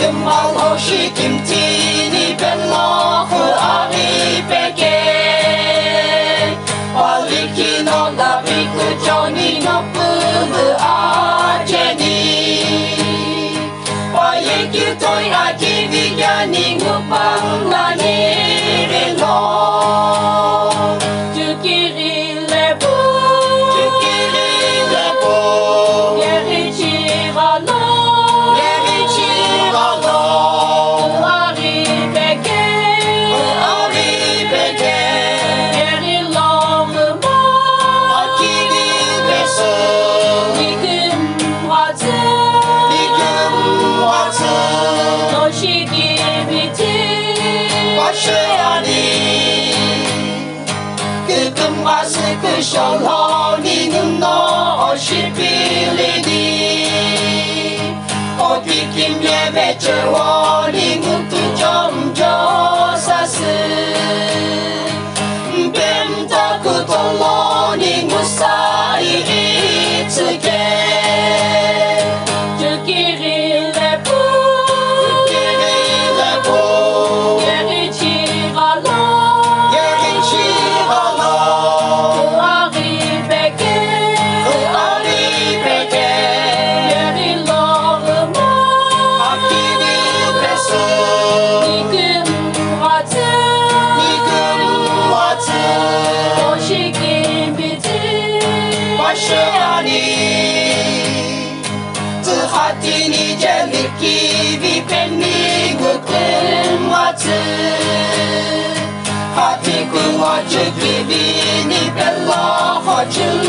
Kemal hoşi kimtini bellahu ari peke Walikin ola biku joni no pulu ajeni Wayeki toy aji vijani ngupang lani relo Jukiri lebu Yeri chiralo Shalom ni no shipilidi Opikim ye veche woni ngutu jomjo sasu Bem takutolo ni ngusai itsuke Jukiri lebu Yeri chiralo Hatini jeliki vipeni gutin watu Hati ku wajib vini bella hajul